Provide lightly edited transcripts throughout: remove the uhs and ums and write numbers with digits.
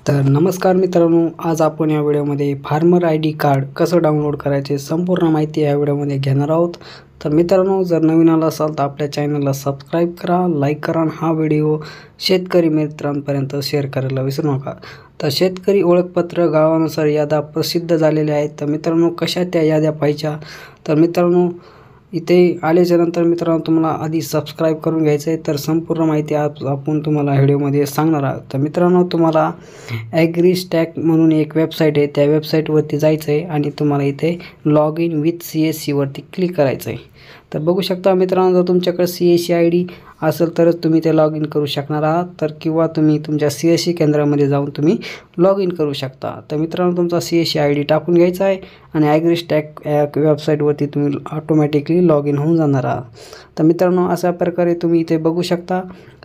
तर नमस्कार मित्रांनो, आज आपण या व्हिडिओमध्ये फार्मर आय डी कार्ड कसं डाउनलोड करायचे संपूर्ण माहिती या व्हिडिओमध्ये घेणार आहोत। तर मित्रांनो, जर नवीन आला असाल तर आपल्या चॅनलला सबस्क्राईब करा, लाईक करा आणि हा व्हिडिओ शेतकरी मित्रांपर्यंत शेअर करायला विसरू नका। तर शेतकरी ओळखपत्र गावानुसार याद्या प्रसिद्ध झालेल्या आहेत। तर मित्रांनो, कशा त्या याद्या पाहिजे तर मित्रांनो इथे आल्याच्या नंतर मित्रांनो तुम्हाला आधी सबस्क्राईब करून घ्यायचं आहे। तर संपूर्ण माहिती आपण तुम्हाला व्हिडिओमध्ये सांगणार आहोत। तर मित्रांनो, तुम्हाला ॲग्रीस्टॅक म्हणून एक वेबसाईट आहे, त्या वेबसाईटवरती जायचं आहे आणि तुम्हाला इथे लॉग इन विथ CSC वरती क्लिक करायचं आहे। तर बघू शकता मित्रांनो, जर तुमच्याकडे CSC ID असेल तरच तुम्ही ते लॉग इन करू शकणार आहात, तर किंवा तुम्ही तुमच्या CSC केंद्रामध्ये जाऊन तुम्ही लॉग इन करू शकता। तर मित्रांनो, तुमचा CSC ID टाकून घ्यायचा आहे आणि ॲग्रीस्टॅक वेबसाईटवरती तुम्ही ऑटोमॅटिकली लॉग इन होऊन जाणार आहात। तर मित्रांनो, अशा प्रकारे तुम्ही इथे बघू शकता।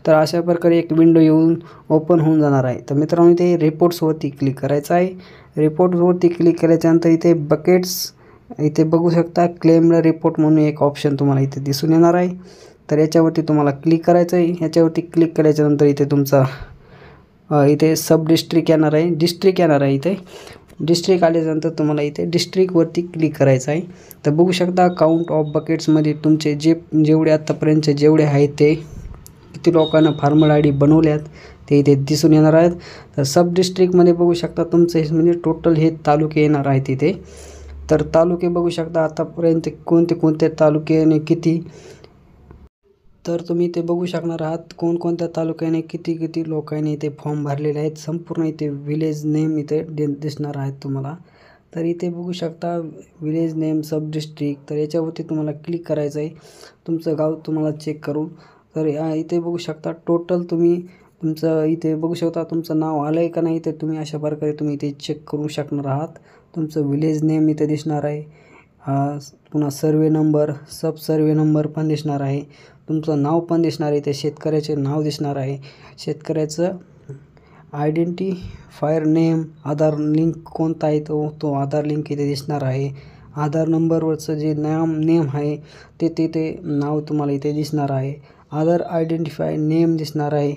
तर अशा प्रकारे एक विंडो येऊन ओपन होऊन जाणार आहे। तर मित्रांनो, इथे रिपोर्ट्सवरती क्लिक करायचं आहे। रिपोर्ट्सवरती क्लिक केल्याच्यानंतर इथे बकेट्स इथे बघू शकता, क्लेम्ड रिपोर्ट म्हणून एक ऑप्शन तुम्हाला इथे दिसून येणार आहे। तर याच्यावरती तुम्हाला क्लिक करायचं आहे। याच्यावरती क्लिक केल्याच्यानंतर इथे तुमचा इथे सब डिस्ट्रिक्ट येणार आहे, डिस्ट्रिक्ट येणार आहे। इथे डिस्ट्रिक्ट आल्यानंतर तुम्हाला इथे डिस्ट्रिक्टवरती क्लिक करायचं आहे। तर बघू शकता, काउंट ऑफ बकेट्समध्ये तुमचे जेवढे आत्तापर्यंतचे जेवढे आहेत ते किती लोकांना फार्मर ID बनवल्यात ते इथे दिसून येणार आहेत। तर सब डिस्ट्रिक्टमध्ये बघू शकता तुमचे म्हणजे टोटल हे तालुके येणार आहेत इथे। तर तालुके बघू शकता आतापर्यंत कोणते तालुक्याने किती, तर तुम्ही ते बघू शकणार आहात कोणकोणत्या तालुक्याने किती लोकांनी इथे फॉर्म भरलेले आहेत। संपूर्ण इथे विलेज नेम इथे दिसणार आहेत तुम्हाला। तर इथे बघू शकता विलेज नेम सब डिस्ट्रिक्ट, तर याच्यावरती तुम्हाला क्लिक करायचं आहे तुमचं गाव तुम्हाला चेक करून। तर इथे बघू शकता टोटल तुम्ही तुमचं इथे बघू शकता तुमचं नाव आलं आहे का नाही, ते तुम्ही अशा प्रकारे तुम्ही इथे चेक करू शकणार आहात। तुमचं विलेज नेम इथे दिसणार आहे, पुन्हा सर्वे नंबर, सब सर्वे नंबर पण दिसणार आहे, तुमचं नाव पण दिसणार आहे, इथे शेतकऱ्याचे नाव दिसणार आहे, शेतकऱ्याचं आयडेंटिफायर नेम, आधार लिंक कोणता आहे तो आधार लिंक इथे दिसणार आहे, आधार नंबरवरचं जे नेम आहे ते तिथे नाव तुम्हाला इथे दिसणार आहे, आधार आयडेंटिफाय नेम दिसणार आहे।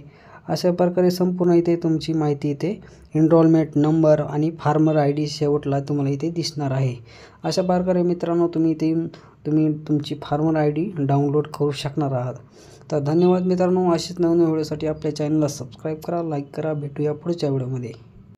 अशा प्रकारे संपूर्ण इथे तुमची माहिती इथे एनरोलमेंट नंबर आणि फार्मर ID शेवटला तुम्हाला इथे दिसणार आहे। अशा प्रकारे मित्रांनो तुम्ही तुमची फार्मर ID डाउनलोड करू शकणार आहात। तर धन्यवाद मित्रांनो, असेच नवीन व्हिडिओसाठी आपल्या चॅनलला सबस्क्राईब करा, लाईक करा। भेटूया पुढच्या व्हिडिओमध्ये।